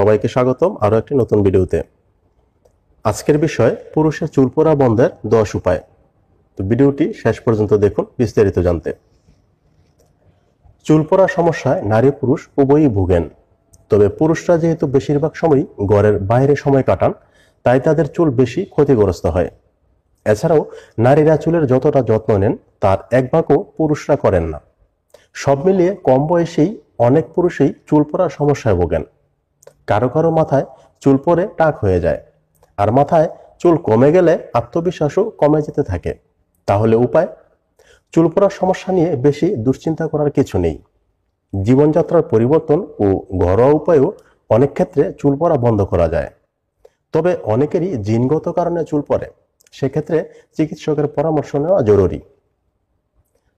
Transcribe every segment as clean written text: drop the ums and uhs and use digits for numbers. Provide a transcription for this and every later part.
সবাইকে স্বাগতম আরো একটি নতুন ভিডিওতে। আজকের বিষয় পুরুষের চুল পড়া বন্ধের 10 উপায়। তো ভিডিওটি শেষ পর্যন্ত দেখুন বিস্তারিত জানতে। চুল পড়া সমস্যায় নারী পুরুষ উভয়ই ভোগেন, তবে পুরুষরা যেহেতু বেশিরভাগ সময়ই ঘরের বাইরে সময় কাটান, তাই তাদের চুল বেশি ক্ষতিগ্রস্ত হয়। এছাড়াও নারীরা চুলের যতটা যত্ন নেন তার এক ভাগও পুরুষরা করেন না। সব মিলিয়ে কম বয়সেই অনেক পুরুষই চুল পড়ার সমস্যায় ভোগেন। কারো কারো মাথায় চুল পড়ে টাক হয়ে যায়, আর মাথায় চুল কমে গেলে আত্মবিশ্বাসও কমে যেতে থাকে। তাহলে উপায়? চুল পড়ার সমস্যা নিয়ে বেশি দুশ্চিন্তা করার কিছু নেই। জীবনযাত্রার পরিবর্তন ও ঘরোয়া উপায়েও অনেক ক্ষেত্রে চুল পড়া বন্ধ করা যায়। তবে অনেকেরই জিনগত কারণে চুল পড়ে, সেক্ষেত্রে চিকিৎসকের পরামর্শ নেওয়া জরুরি।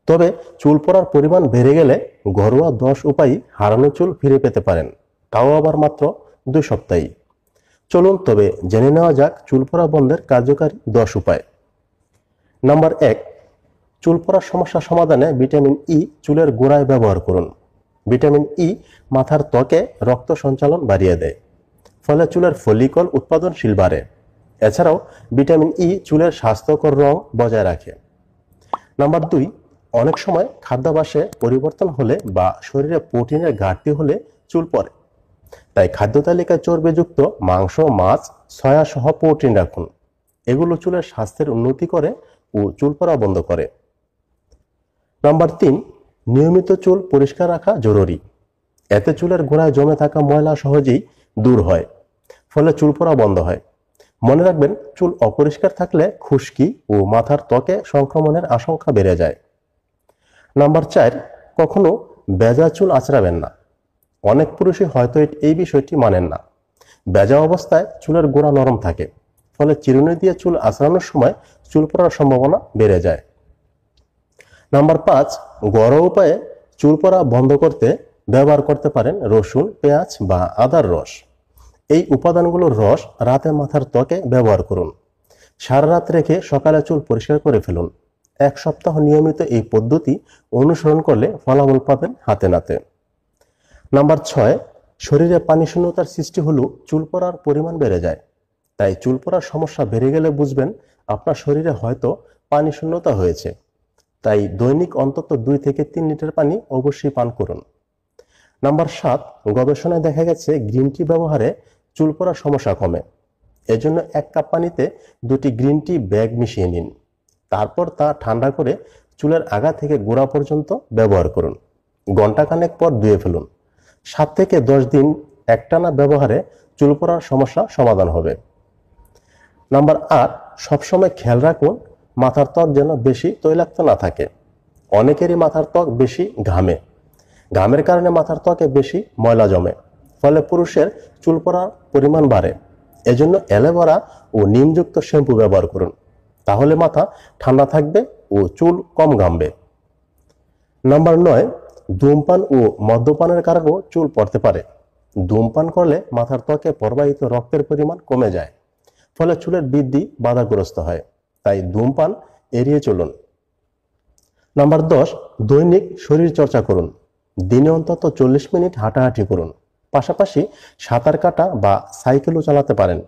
তবে চুল পড়ার পরিমাণ বেড়ে গেলে ঘরোয়া 10 উপায়ে হারানো চুল ফিরে পেতে পারেন, তাও আবার মাত্র 2 সপ্তাহে। চলুন তবে জেনে নেওয়া যাক চুল পড়া বন্ধের কার্যকারী 10 উপায়। নাম্বার 1, চুল পড়ার সমস্যা সমাধানে ভিটামিন ই চুলের গোড়ায় ব্যবহার করুন। ভিটামিন ই মাথার ত্বকে রক্ত সঞ্চালন বাড়িয়ে দেয়, ফলে চুলের ফলিকল উৎপাদনশীল বাড়ে। এছাড়াও ভিটামিন ই চুলের স্বাস্থ্যকর রং বজায় রাখে। নাম্বার 2, অনেক সময় খাদ্যাভ্যাসে পরিবর্তন হলে বা শরীরে প্রোটিনের ঘাটতি হলে চুল পড়ে। তাই খাদ্য তালিকায় চর্বিযুক্ত মাংস, মাছ, সয়া সহ প্রোটিন রাখুন। এগুলো চুলের স্বাস্থ্যের উন্নতি করে ও চুল পড়া বন্ধ করে। নাম্বার 3, নিয়মিত চুল পরিষ্কার রাখা জরুরি। এতে চুলের গোড়ায় জমে থাকা ময়লা সহজেই দূর হয়, ফলে চুল পড়া বন্ধ হয়। মনে রাখবেন, চুল অপরিষ্কার থাকলে খুশকি ও মাথার ত্বকে সংক্রমণের আশঙ্কা বেড়ে যায়। নাম্বার 4, কখনো ভেজা চুল আঁচড়াবেন না। অনেক পুরুষই হয়তো এই বিষয়টি মানেন না। ভেজা অবস্থায় চুলের গোড়া নরম থাকে, ফলে চিরুনি দিয়ে চুল আঁচড়ানোর সময় চুল পড়ার সম্ভাবনা বেড়ে যায়। নাম্বার 5, ঘরোয়া উপায়ে চুল পড়া বন্ধ করতে ব্যবহার করতে পারেন রসুন, পেঁয়াজ বা আদার রস। এই উপাদানগুলোর রস রাতে মাথার ত্বকে ব্যবহার করুন। সারা রাত রেখে সকালে চুল পরিষ্কার করে ফেলুন। 1 সপ্তাহ নিয়মিত এই পদ্ধতি অনুসরণ করলে ফলাফল পাবেন হাতে নাতে। নাম্বার 6, শরীরে পানি শূন্যতার সৃষ্টি হলেও চুল পড়ার পরিমাণ বেড়ে যায়। তাই চুল পড়ার সমস্যা বেড়ে গেলে বুঝবেন আপনার শরীরে হয়তো পানি শূন্যতা হয়েছে। তাই দৈনিক অন্তত 2 থেকে 3 লিটার পানি অবশ্যই পান করুন। নাম্বার 7, গবেষণায় দেখা গেছে গ্রিন টি ব্যবহারে চুল পড়ার সমস্যা কমে। এজন্য 1 কাপ পানিতে 2টি গ্রিন টি ব্যাগ মিশিয়ে নিন। তারপর তা ঠান্ডা করে চুলের আগা থেকে গোড়া পর্যন্ত ব্যবহার করুন। ঘণ্টাখানেক পর ধুয়ে ফেলুন। 7 থেকে 10 দিন একটানা ব্যবহারে চুল পড়ার সমস্যা সমাধান হবে। নাম্বার 8, সবসময় খেয়াল রাখুন মাথার ত্বক যেন বেশি তৈলাক্ত না থাকে। অনেকেরই মাথার ত্বক বেশি ঘামে। ঘামের কারণে মাথার ত্বকে বেশি ময়লা জমে, ফলে পুরুষের চুল পড়ার পরিমাণ বাড়ে। এজন্য অ্যালোভেরা ও নিমযুক্ত শ্যাম্পু ব্যবহার করুন, তাহলে মাথা ঠান্ডা থাকবে ও চুল কম ঘামবে। নাম্বার 9, ধূমপান ও মদ্যপানের কারণেও চুল পড়তে পারে। ধূমপান করলে মাথার ত্বকে প্রবাহিত রক্তের পরিমাণ কমে যায়, ফলে চুলের বৃদ্ধি বাধাগ্রস্ত হয়। তাই ধূমপান এড়িয়ে চলুন। নাম্বার 10, দৈনিক শরীর চর্চা করুন। দিনে অন্তত 40 মিনিট হাঁটাহাঁটি করুন। পাশাপাশি সাঁতার কাটা বা সাইকেলও চালাতে পারেন।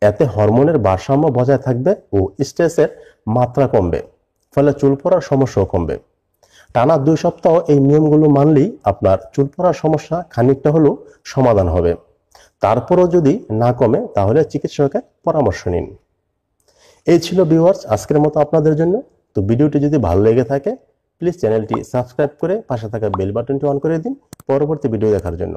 এতে হরমোনের ভারসাম্য বজায় থাকবে ও স্ট্রেসের মাত্রা কমবে, ফলে চুল পড়ার সমস্যাও কমবে। টানা 2 সপ্তাহ এই নিয়মগুলো মানলেই আপনার চুল পড়ার সমস্যা খানিকটা হলেও সমাধান হবে। তারপরও যদি না কমে, তাহলে চিকিৎসকের পরামর্শ নিন। এই ছিল ভিউয়ার্স আজকের মতো আপনাদের জন্য। তো ভিডিওটি যদি ভালো লেগে থাকে, প্লিজ চ্যানেলটি সাবস্ক্রাইব করে পাশে থাকা বেল বাটনটি অন করে দিন পরবর্তী ভিডিও দেখার জন্য।